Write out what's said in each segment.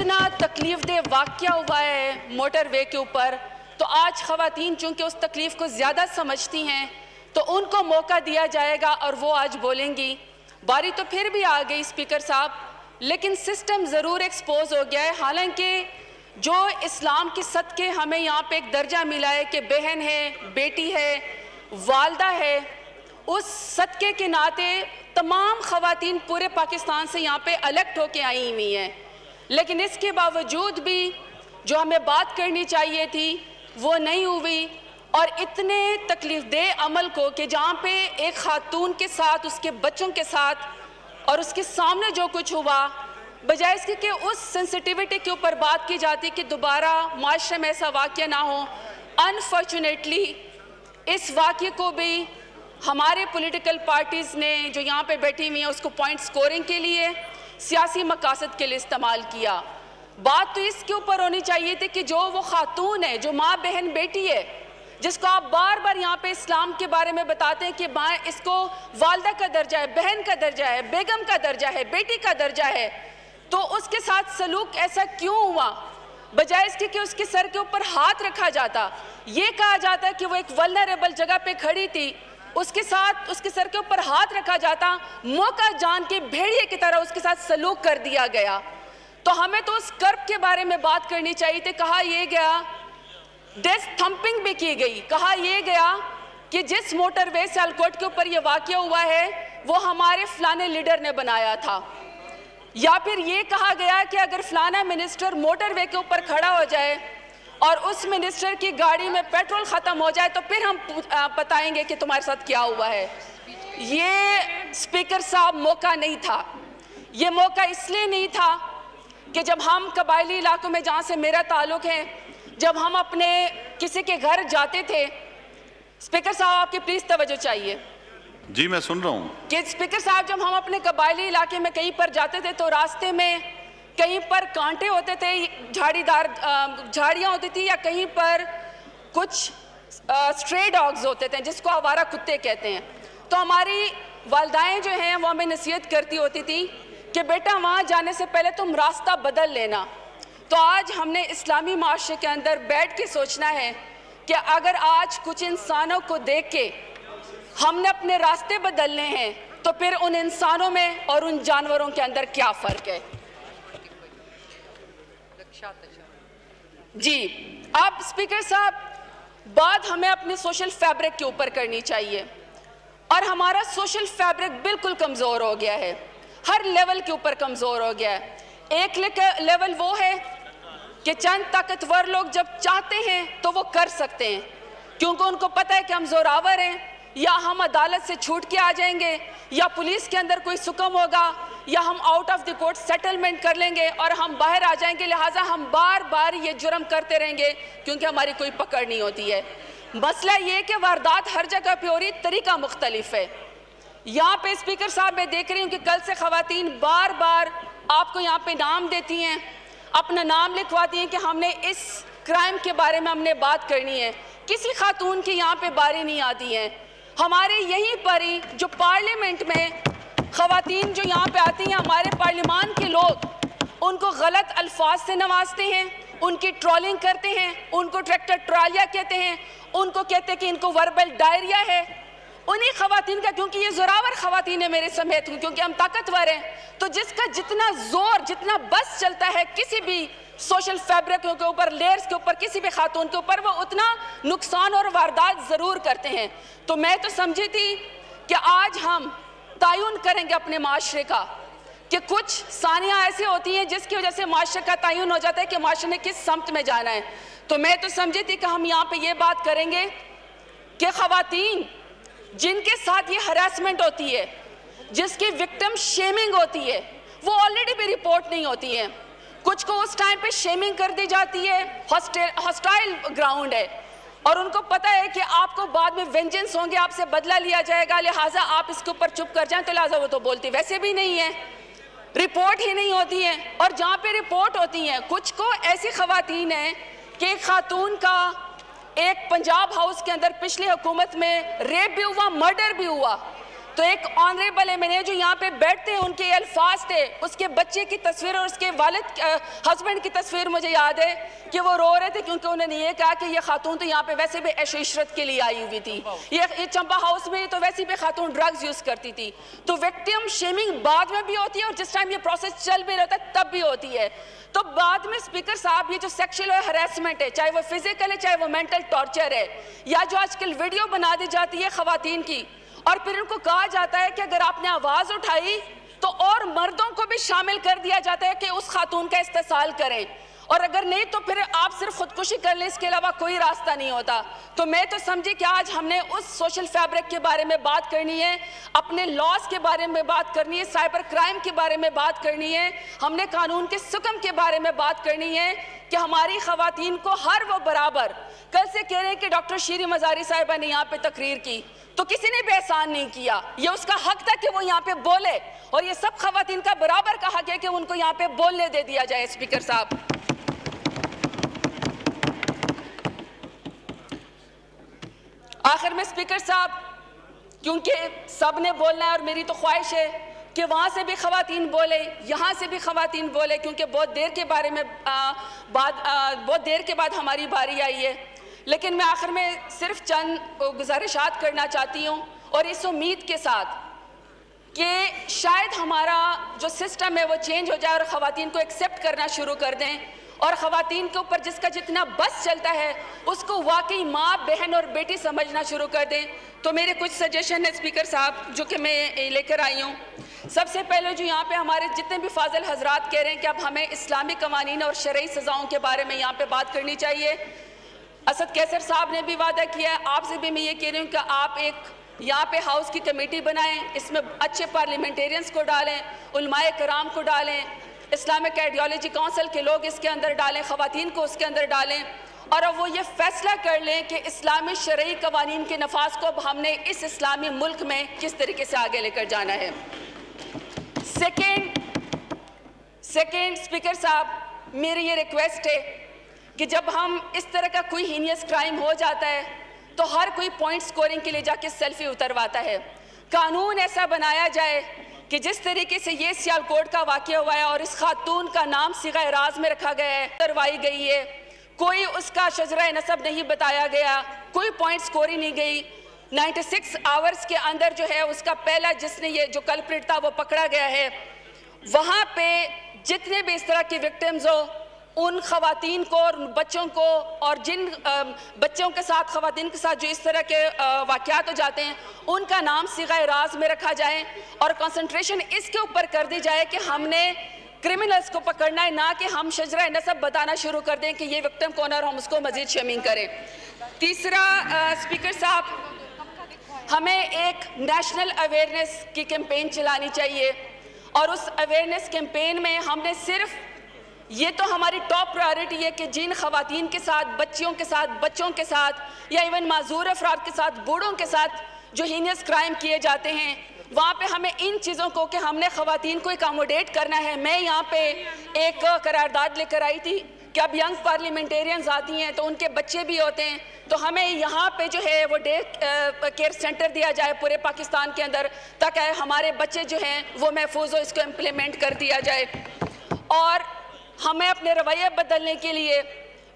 اتنا تکلیف دہ واقعہ ہوا ہے موٹر وے کے اوپر، تو آج خواتین چونکہ اس تکلیف کو زیادہ سمجھتی ہیں تو ان کو موقع دیا جائے گا اور وہ آج بولیں گی۔ باری تو پھر بھی آ گئی اسپیکر صاحب، لیکن سسٹم ضرور ایکسپوز ہو گیا ہے۔ حالانکہ جو اسلام کے صدقے ہمیں یہاں پہ ایک درجہ ملا ہے کہ بہن ہے، بیٹی ہے، والدہ ہے، اس صدقے کے ناطے تمام خواتین پورے پاکستان سے یہاں پہ الیکٹ ہو کے آئی ہوئی ہیں، لیکن اس کے باوجود بھی جو ہمیں بات کرنی چاہیے تھی وہ نہیں ہوئی۔ اور اتنے تکلیف دہ عمل کو کہ جہاں پہ ایک خاتون کے ساتھ، اس کے بچوں کے ساتھ اور اس کے سامنے جو کچھ ہوا، بجائے اس کے کہ اس سینسٹیوٹی کے اوپر بات کی جاتی کہ دوبارہ معاشرے میں ایسا واقعہ نہ ہو، انفارچونیٹلی اس واقعے کو بھی ہمارے پولیٹیکل پارٹیز نے جو یہاں پہ بیٹھی ہوئی ہیں اس کو پوائنٹ سکورنگ کے لیے، سیاسی مقاصد کے لیے استعمال کیا۔ بات تو اس کے اوپر ہونی چاہیے تھی کہ جو وہ خاتون ہے، جو ماں، بہن، بیٹی ہے، جس کو آپ بار بار یہاں پہ اسلام کے بارے میں بتاتے ہیں کہ ماں، اس کو والدہ کا درجہ ہے، بہن کا درجہ ہے، بیگم کا درجہ ہے، بیٹی کا درجہ ہے، تو اس کے ساتھ سلوک ایسا کیوں ہوا؟ بجائے اس کے کہ اس کے سر کے اوپر ہاتھ رکھا جاتا، یہ کہا جاتا کہ وہ ایک ولنریبل جگہ پہ کھڑی تھی، اس کے ساتھ اس کے سر کے اوپر ہاتھ رکھا جاتا، موقع جان کے بھیڑیے کی طرح اس کے ساتھ سلوک کر دیا گیا۔ تو ہمیں تو اس کرب کے بارے میں بات کرنی چاہیے تھی۔ کہا یہ گیا، ڈیسک تھمپنگ بھی کی گئی، کہا یہ گیا کہ جس موٹر وے سیالکوٹ کے اوپر یہ واقعہ ہوا ہے وہ ہمارے فلانے لیڈر نے بنایا تھا، یا پھر یہ کہا گیا کہ اگر فلانا منسٹر موٹر وے کے اوپر کھڑا ہو جائے اور اس منسٹر کی گاڑی میں پیٹرول ختم ہو جائے تو پھر ہم بتائیں گے کہ تمہارے ساتھ کیا ہوا ہے۔ یہ اسپیکر صاحب موقع نہیں تھا، یہ موقع اس لیے نہیں تھا کہ جب ہم قبائلی علاقوں میں، جہاں سے میرا تعلق ہے، جب ہم اپنے کسی کے گھر جاتے تھے، اسپیکر صاحب آپ کی پلیز توجہ چاہیے۔ جی میں سن رہا ہوں کہ اسپیکر صاحب جب ہم اپنے قبائلی علاقے میں کہیں پر جاتے تھے تو راستے میں کہیں پر کانٹے ہوتے تھے، جھاڑیاں ہوتی تھی، یا کہیں پر کچھ اسٹرے ڈاگز ہوتے تھے جس کو آوارہ کتے کہتے ہیں، تو ہماری والدائیں جو ہیں وہ ہمیں نصیحت کرتی ہوتی تھی کہ بیٹا وہاں جانے سے پہلے تم راستہ بدل لینا۔ تو آج ہم نے اسلامی معاشرے کے اندر بیٹھ کے سوچنا ہے کہ اگر آج کچھ انسانوں کو دیکھ کے ہم نے اپنے راستے بدلنے ہیں تو پھر ان انسانوں میں اور ان جانوروں کے اندر کیا فرق ہے؟ جی اب اسپیکر صاحب بات ہمیں اپنے سوشل فیبرک کے اوپر کرنی چاہیے، اور ہمارا سوشل فیبرک بالکل کمزور ہو گیا ہے، ہر لیول کے اوپر کمزور ہو گیا ہے۔ ایک لیول وہ ہے کہ چند طاقتور لوگ جب چاہتے ہیں تو وہ کر سکتے ہیں، کیونکہ ان کو پتہ ہے کہ ہم زوراور ہیں، یا ہم عدالت سے چھوٹ کے آ جائیں گے، یا پولیس کے اندر کوئی حکم ہوگا، یا ہم out of the court settlement کر لیں گے اور ہم باہر آ جائیں گے، لہٰذا ہم بار بار یہ جرم کرتے رہیں گے کیونکہ ہماری کوئی پکڑ نہیں ہوتی ہے۔ مسئلہ یہ کہ واردات ہر جگہ پہ ہو رہی، طریقہ مختلف ہے۔ یہاں پہ اسپیکر صاحب میں دیکھ رہی ہوں کہ کل سے خواتین بار بار آپ کو یہاں پہ نام دیتی ہیں، اپنا نام لکھواتی ہیں کہ ہم نے اس کرائم کے بارے میں ہم نے بات کرنی ہے، کسی خاتون کی یہاں پہ باری نہیں آتی ہیں۔ ہمارے یہیں پر ہی جو پارلیمنٹ میں خواتین جو یہاں پہ آتی ہیں، ہمارے پارلیمان کے لوگ ان کو غلط الفاظ سے نوازتے ہیں، ان کی ٹرولنگ کرتے ہیں، ان کو ٹریکٹر ٹرالیا کہتے ہیں، ان کو کہتے ہیں کہ ان کو وربل ڈائریا ہے۔ انہی خواتین کا، کیونکہ یہ زوراور خواتین ہیں میرے سمیت، کیونکہ ہم طاقتور ہیں، تو جس کا جتنا زور، جتنا بس چلتا ہے کسی بھی سوشل فیبرک کے اوپر، لیئرز کے اوپر، کسی بھی خاتون کے اوپر، وہ اتنا نقصان اور واردات ضرور کرتے ہیں۔ تو میں تو سمجھی تھی کہ آج ہم تعین کریں گے اپنے معاشرے کا، کہ کچھ ثانیہ ایسی ہوتی ہیں جس کی وجہ سے معاشرے کا تعین ہو جاتا ہے کہ معاشرے نے کس سمت میں جانا ہے۔ تو میں تو سمجھی تھی کہ ہم یہاں پہ یہ بات کریں گے کہ خواتین جن کے ساتھ یہ ہراسمنٹ ہوتی ہے، جس کی وکٹم شیمنگ ہوتی ہے، وہ آلریڈی بھی رپورٹ نہیں ہوتی ہیں، کچھ کو اس ٹائم پہ شیمنگ کر دی جاتی ہے، ہاسٹائل گراؤنڈ ہے، اور ان کو پتہ ہے کہ آپ کو بعد میں وینجنس ہوں گے، آپ سے بدلہ لیا جائے گا، لہٰذا آپ اس کے اوپر چپ کر جائیں، تو لہٰذا وہ تو بولتی ویسے بھی نہیں ہے، رپورٹ ہی نہیں ہوتی ہیں۔ اور جہاں پہ رپورٹ ہوتی ہیں، کچھ کو ایسی خواتین ہیں کہ ایک خاتون کا ایک پنجاب ہاؤس کے اندر پچھلی حکومت میں ریپ بھی ہوا، مرڈر بھی ہوا، تو ایک آنریبل ایم این اے جو یہاں پہ بیٹھتے ہیں ان کے الفاظ تھے, اس کے بچے کی تصویر اور اس کے والد ہسبینڈ کی تصویر مجھے یاد ہے کہ وہ رو رہے تھے کیونکہ انہوں نے یہ کہا کہ یہ خاتون تو یہاں پہ ویسے بھی عیش و عشرت کے لیے آئی ہوئی تھی, یہ چمپا ہاؤس میں تو ویسے بھی خاتون ڈرگز یوز کرتی تھی. تو وکٹم شیمنگ بعد میں بھی ہوتی ہے اور جس ٹائم یہ پروسیس چل بھی رہتا ہے تب بھی ہوتی ہے. تو بعد میں اسپیکر صاحب یہ جو سیکشل ہراسمنٹ ہے, چاہے وہ فزیکل ہے چاہے وہ مینٹل ٹارچر ہے, یا جو آج کل ویڈیو بنا دی جاتی ہے خواتین کی اور پھر ان کو کہا جاتا ہے کہ اگر آپ نے آواز اٹھائی تو اور مردوں کو بھی شامل کر دیا جاتا ہے کہ اس خاتون کا استحصال کریں, اور اگر نہیں تو پھر آپ صرف خودکشی کر لیں, اس کے علاوہ کوئی راستہ نہیں ہوتا. تو میں تو سمجھی کہ آج ہم نے اس سوشل فیبرک کے بارے میں بات کرنی ہے, اپنے لاز کے بارے میں بات کرنی ہے, سائبر کرائم کے بارے میں بات کرنی ہے, ہم نے قانون کے حکم کے بارے میں بات کرنی ہے کہ ہماری خواتین کو ہر وہ برابر. کل سے کہہ رہے ہیں کہ ڈاکٹر شیریں مزاری صاحبہ نے یہاں پہ تقریر کی تو کسی نے بھی احسان نہیں کیا, یہ اس کا حق تھا کہ وہ یہاں پہ بولے, اور یہ سب خواتین کا برابر کا حق ہے کہ ان کو یہاں پہ بولنے دے دیا جائے. اسپیکر صاحب, آخر میں اسپیکر صاحب, کیونکہ سب نے بولنا ہے اور میری تو خواہش ہے کہ وہاں سے بھی خواتین بولے, یہاں سے بھی خواتین بولے, کیونکہ بہت دیر کے بعد ہماری باری آئی ہے. لیکن میں آخر میں صرف چند گزارشات کرنا چاہتی ہوں, اور اس امید کے ساتھ کہ شاید ہمارا جو سسٹم ہے وہ چینج ہو جائے اور خواتین کو ایکسیپٹ کرنا شروع کر دیں, اور خواتین کے اوپر جس کا جتنا بس چلتا ہے اس کو واقعی ماں, بہن اور بیٹی سمجھنا شروع کر دیں. تو میرے کچھ سجیشن ہے اسپیکر صاحب جو کہ میں لے کر آئی ہوں. سب سے پہلے جو یہاں پہ ہمارے جتنے بھی فاضل حضرات کہہ رہے ہیں کہ اب ہمیں اسلامی قوانین اور شرعی سزاؤں کے بارے میں یہاں پہ بات کرنی چاہیے. اسد کیسر صاحب نے بھی وعدہ کیا ہے, آپ سے بھی میں یہ کہہ رہی ہوں کہ آپ ایک یہاں پہ ہاؤس کی کمیٹی بنائیں, اس میں اچھے پارلیمنٹیرینز کو ڈالیں, علماء کرام کو ڈالیں, اسلامک آئیڈیالوجی کونسل کے لوگ اس کے اندر ڈالیں, خواتین کو اس کے اندر ڈالیں, اور اب وہ یہ فیصلہ کر لیں کہ اسلامی شرعی قوانین کے نفاذ کو اب ہم نے اس اسلامی ملک میں کس طریقے سے آگے لے کر جانا ہے. سیکنڈ اسپیکر صاحب, میری یہ ریکویسٹ ہے کہ جب ہم اس طرح کا کوئی ہینیس کرائم ہو جاتا ہے تو ہر کوئی پوائنٹ سکورنگ کے لیے جا کے سیلفی اترواتا ہے. قانون ایسا بنایا جائے کہ جس طریقے سے یہ سیالکوٹ کا واقعہ ہوا ہے اور اس خاتون کا نام صیغہ اعراض میں رکھا گیا ہے, اتروائی گئی ہے, کوئی اس کا شجرہ نسب نہیں بتایا گیا, کوئی پوائنٹ سکوری نہیں گئی, 96 آورز کے اندر جو ہے اس کا پہلا جس نے یہ جو کلپریٹ تھا وہ پکڑا گیا ہے. وہاں پہ جتنے بھی اس طرح کی وکٹمز ہو ان خواتین کو اور بچوں کو, اور جن بچوں کے ساتھ خواتین کے ساتھ جو اس طرح کے واقعات ہو جاتے ہیں ان کا نام صیغہ اعراض میں رکھا جائے, اور کنسنٹریشن اس کے اوپر کر دی جائے کہ ہم نے کرمنلز کو پکڑنا ہے, نہ کہ ہم شجرہ نسب بتانا شروع کر دیں کہ یہ وکٹم کون ہے اور ہم اس کو مزید شیمنگ کریں. تیسرا اسپیکر صاحب, ہمیں ایک نیشنل اویئرنیس کی کیمپین چلانی چاہیے, اور اس اویئرنیس کیمپین میں ہم نے صرف یہ تو ہماری ٹاپ پرائیورٹی ہے کہ جن خواتین کے ساتھ, بچیوں کے ساتھ, بچوں کے ساتھ, یا ایون معذور افراد کے ساتھ, بوڑھوں کے ساتھ جو ہینیس کرائم کیے جاتے ہیں, وہاں پہ ہمیں ان چیزوں کو کہ ہم نے خواتین کو اکاموڈیٹ کرنا ہے. میں یہاں پہ ایک قرارداد لے کر آئی تھی کہ اب ینگ پارلیمنٹیرینز آتی ہیں تو ان کے بچے بھی ہوتے ہیں, تو ہمیں یہاں پہ جو ہے وہ ڈے کیئر سینٹر دیا جائے پورے پاکستان کے اندر تاکہ ہمارے بچے جو ہیں وہ محفوظ ہو, اس کو امپلیمنٹ کر دیا جائے. اور ہمیں اپنے رویے بدلنے کے لیے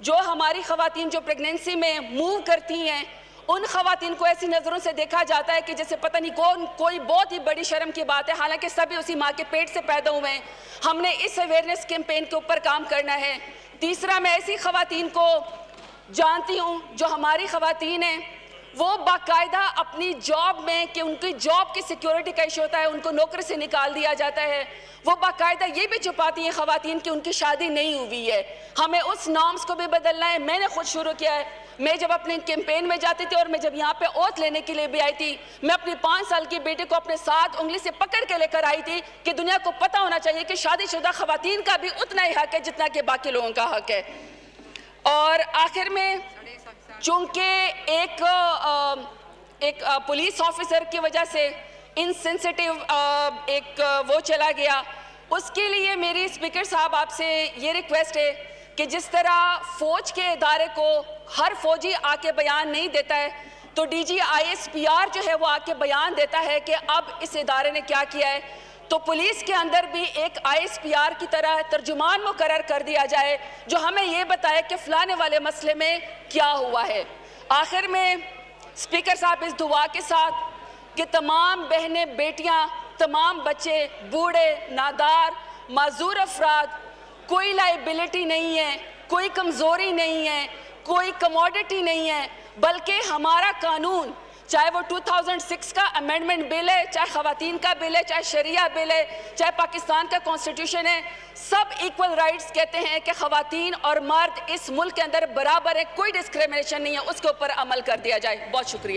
جو ہماری خواتین جو پریگننسی میں موو کرتی ہیں ان خواتین کو ایسی نظروں سے دیکھا جاتا ہے کہ جیسے پتہ نہیں کوئی بہت ہی بڑی شرم کی بات ہے, حالانکہ سبھی اسی ماں کے پیٹ سے پیدا ہوئے ہیں. ہم نے اس اویئرنیس کیمپین کے اوپر کام کرنا ہے. تیسرا, میں ایسی خواتین کو جانتی ہوں جو ہماری خواتین ہیں وہ باقاعدہ اپنی جاب میں کہ ان کی جاب کی سیکیورٹی کا ایشو ہوتا ہے, ان کو نوکری سے نکال دیا جاتا ہے, وہ باقاعدہ یہ بھی چھپاتی ہیں خواتین کہ ان کی شادی نہیں ہوئی ہے. ہمیں اس نارمز کو بھی بدلنا ہے. میں نے خود شروع کیا ہے. میں جب اپنے کیمپین میں جاتی تھی اور میں جب یہاں پہ اوتھ لینے کے لیے بھی آئی تھی, میں اپنی 5 سال کی بیٹی کو اپنے ساتھ انگلی سے پکڑ کے لے کر آئی تھی کہ دنیا کو پتہ ہونا چاہیے کہ شادی شدہ خواتین کا بھی اتنا ہی حق ہے جتنا کہ باقی لوگوں کا حق ہے. اور آخر میں چونکہ ایک پولیس آفیسر کی وجہ سے انسینسٹیو ایک وہ چلا گیا, اس کے لیے میری اسپیکر صاحب آپ سے یہ ریکویسٹ ہے کہ جس طرح فوج کے ادارے کو ہر فوجی آ کے بیان نہیں دیتا ہے تو ڈی جی ISPR جو ہے وہ آ کے بیان دیتا ہے کہ اب اس ادارے نے کیا کیا ہے، تو پولیس کے اندر بھی ایک ISPR کی طرح ترجمان مقرر کر دیا جائے جو ہمیں یہ بتائے کہ فلانے والے مسئلے میں کیا ہوا ہے۔ آخر میں اسپیکر صاحب اس دعا کے ساتھ کہ تمام بہنیں بیٹیاں، تمام بچے، بوڑھے، نادار، معذور افراد، کوئی لائبلٹی نہیں ہے، کوئی کمزوری نہیں ہے، کوئی کموڈٹی نہیں ہے، بلکہ ہمارا قانون چاہے وہ 2006 کا امینڈمنٹ بل ہے، چاہے خواتین کا بل ہے، چاہے شریعہ بل ہے، چاہے پاکستان کا کانسٹیٹیوشن ہے، سب ایکول رائٹس کہتے ہیں کہ خواتین اور مرد اس ملک کے اندر برابر ہے، کوئی ڈسکریمنیشن نہیں ہے، اس کے اوپر عمل کر دیا جائے۔ بہت شکریہ۔